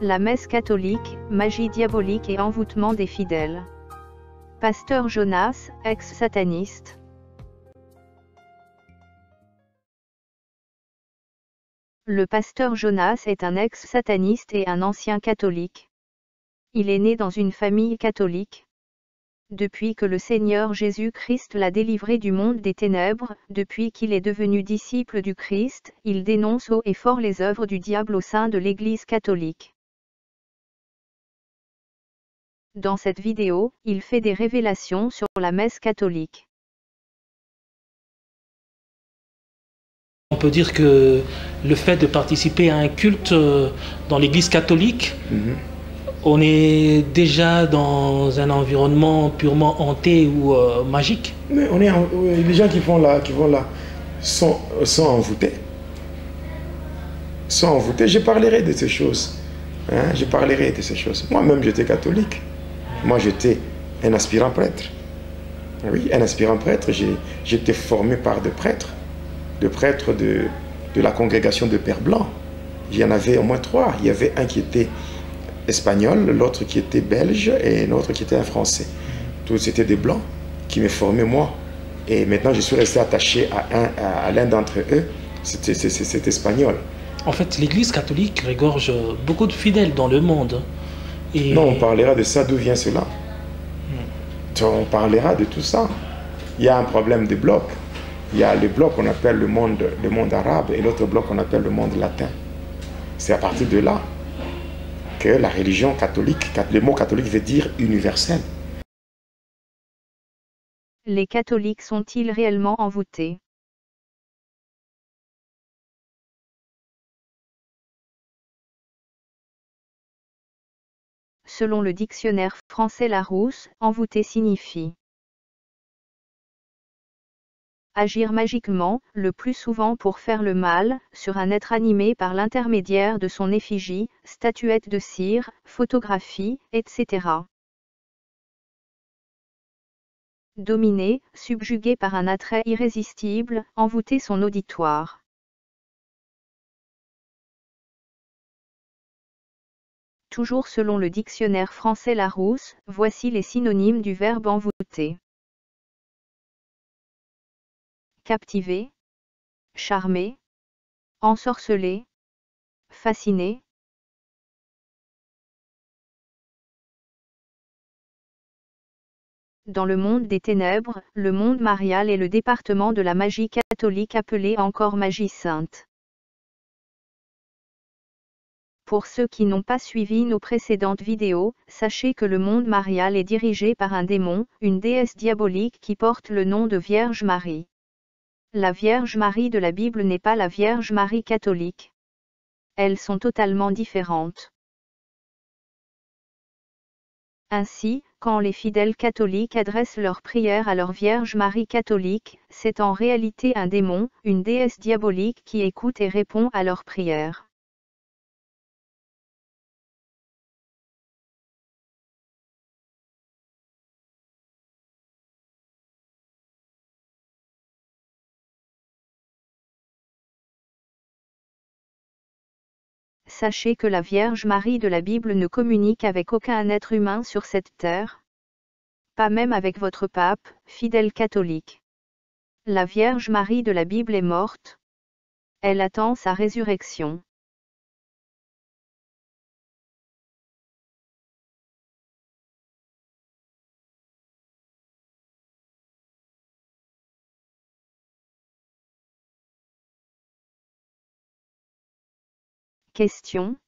La messe catholique, magie diabolique et envoûtement des fidèles. Pasteur Jonas, ex-sataniste. Le pasteur Jonas est un ex-sataniste et un ancien catholique. Il est né dans une famille catholique. Depuis que le Seigneur Jésus-Christ l'a délivré du monde des ténèbres, depuis qu'il est devenu disciple du Christ, il dénonce haut et fort les œuvres du diable au sein de l'Église catholique. Dans cette vidéo, il fait des révélations sur la messe catholique. On peut dire que le fait de participer à un culte dans l'Église catholique, on est déjà dans un environnement purement hanté ou magique. Mais les gens qui vont là sont envoûtés. Sont envoûtés. Je parlerai de ces choses. Hein? Je parlerai de ces choses. Moi-même, j'étais catholique. Moi, j'étais un aspirant prêtre. Oui, un aspirant prêtre. J'étais formé par des prêtres de la congrégation de Père Blanc. Il y en avait au moins 3. Il y avait un qui était espagnol, l'autre qui était belge et l'autre qui était un français. Tous c'était des blancs qui me formaient moi. Et maintenant, je suis resté attaché à l'un d'entre eux. C'est espagnol. En fait, l'Église catholique regorge beaucoup de fidèles dans le monde. Et... Non, on parlera de ça, d'où vient cela. On parlera de tout ça. Il y a un problème de bloc. Il y a le bloc qu'on appelle le monde arabe et l'autre bloc qu'on appelle le monde latin. C'est à partir de là que la religion catholique, le mot catholique veut dire universel. Les catholiques sont-ils réellement envoûtés? Selon le dictionnaire français Larousse, envoûter signifie agir magiquement, le plus souvent pour faire le mal, sur un être animé par l'intermédiaire de son effigie, statuette de cire, photographie, etc. Dominer, subjuguer par un attrait irrésistible, envoûter son auditoire. Toujours selon le dictionnaire français Larousse, voici les synonymes du verbe envoûter. Captiver, charmer, ensorceler, fasciner. Dans le monde des ténèbres, le monde marial est le département de la magie catholique appelé encore magie sainte. Pour ceux qui n'ont pas suivi nos précédentes vidéos, sachez que le monde marial est dirigé par un démon, une déesse diabolique qui porte le nom de Vierge Marie. La Vierge Marie de la Bible n'est pas la Vierge Marie catholique. Elles sont totalement différentes. Ainsi, quand les fidèles catholiques adressent leurs prières à leur Vierge Marie catholique, c'est en réalité un démon, une déesse diabolique qui écoute et répond à leurs prières. Sachez que la Vierge Marie de la Bible ne communique avec aucun être humain sur cette terre. Pas même avec votre pape, fidèle catholique. La Vierge Marie de la Bible est morte. Elle attend sa résurrection. Question.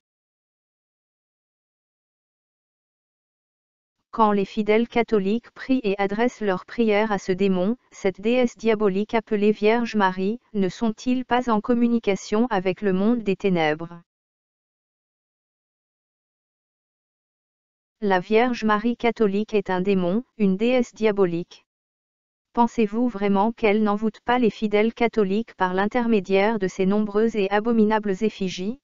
Quand les fidèles catholiques prient et adressent leurs prières à ce démon, cette déesse diabolique appelée Vierge Marie, ne sont-ils pas en communication avec le monde des ténèbres? La Vierge Marie catholique est un démon, une déesse diabolique. Pensez-vous vraiment qu'elle n'envoûte pas les fidèles catholiques par l'intermédiaire de ces nombreuses et abominables effigies,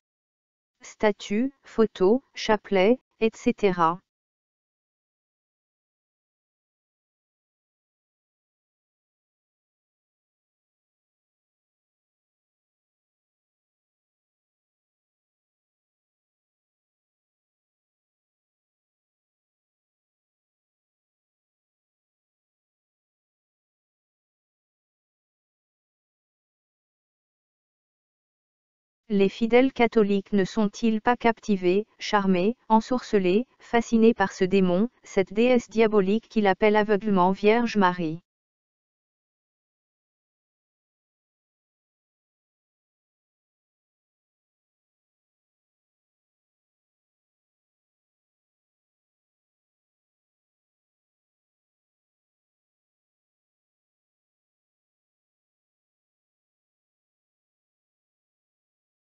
statues, photos, chapelets, etc. Les fidèles catholiques ne sont-ils pas captivés, charmés, ensorcelés, fascinés par ce démon, cette déesse diabolique qu'il appelle aveuglement Vierge Marie?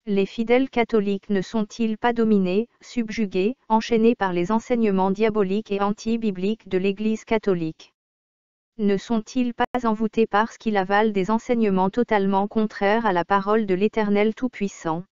Les fidèles catholiques ne sont-ils pas dominés, subjugués, enchaînés par les enseignements diaboliques et anti-bibliques de l'Église catholique? Ne sont-ils pas envoûtés parce qu'ils avalent des enseignements totalement contraires à la parole de l'Éternel Tout-Puissant?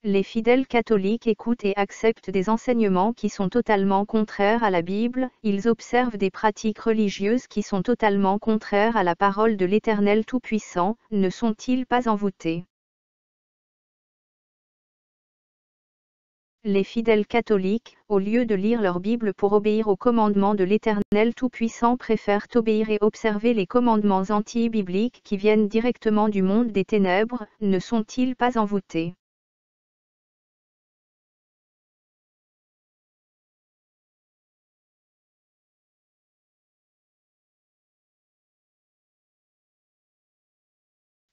Les fidèles catholiques écoutent et acceptent des enseignements qui sont totalement contraires à la Bible, ils observent des pratiques religieuses qui sont totalement contraires à la parole de l'Éternel Tout-Puissant, ne sont-ils pas envoûtés? Les fidèles catholiques, au lieu de lire leur Bible pour obéir aux commandements de l'Éternel Tout-Puissant, préfèrent obéir et observer les commandements anti-bibliques qui viennent directement du monde des ténèbres, ne sont-ils pas envoûtés?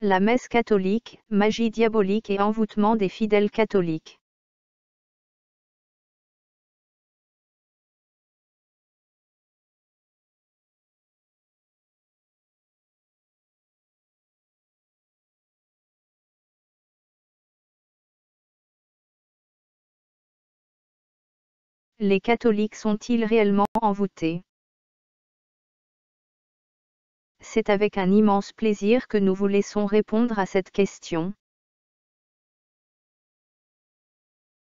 La messe catholique, magie diabolique et envoûtement des fidèles catholiques. Les catholiques sont-ils réellement envoûtés? C'est avec un immense plaisir que nous vous laissons répondre à cette question.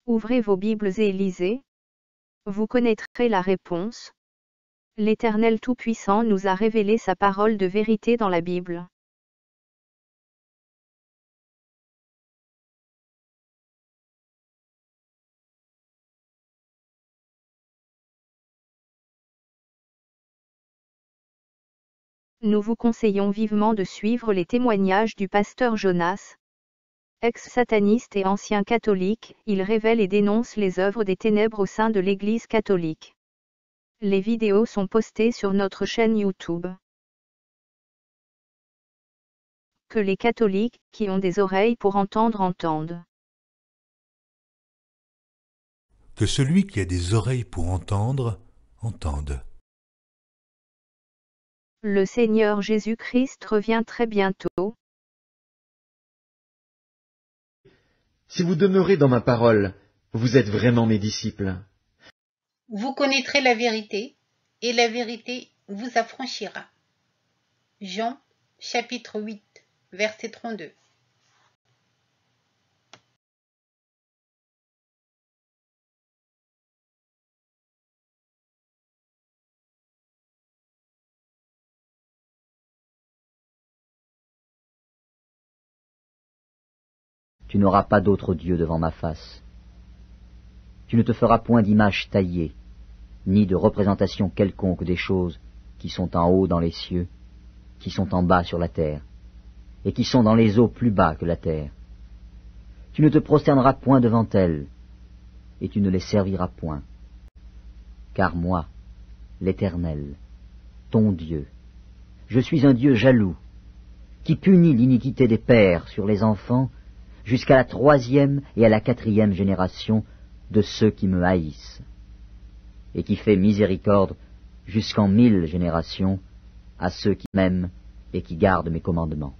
Ouvrez vos Bibles et lisez. Vous connaîtrez la réponse. L'Éternel Tout-Puissant nous a révélé sa parole de vérité dans la Bible. Nous vous conseillons vivement de suivre les témoignages du pasteur Jonas. Ex-sataniste et ancien catholique, il révèle et dénonce les œuvres des ténèbres au sein de l'Église catholique. Les vidéos sont postées sur notre chaîne YouTube. Que les catholiques, qui ont des oreilles pour entendre, entendent. Que celui qui a des oreilles pour entendre, entende. Le Seigneur Jésus-Christ revient très bientôt. Si vous demeurez dans ma parole, vous êtes vraiment mes disciples. Vous connaîtrez la vérité, et la vérité vous affranchira. Jean, chapitre 8, verset 32. Tu n'auras pas d'autre Dieu devant ma face. Tu ne te feras point d'image taillée, ni de représentation quelconque des choses qui sont en haut dans les cieux, qui sont en bas sur la terre, et qui sont dans les eaux plus bas que la terre. Tu ne te prosterneras point devant elles, et tu ne les serviras point. Car moi, l'Éternel, ton Dieu, je suis un Dieu jaloux, qui punit l'iniquité des pères sur les enfants, jusqu'à la 3e et à la 4e génération de ceux qui me haïssent, et qui fait miséricorde jusqu'en 1000 générations à ceux qui m'aiment et qui gardent mes commandements.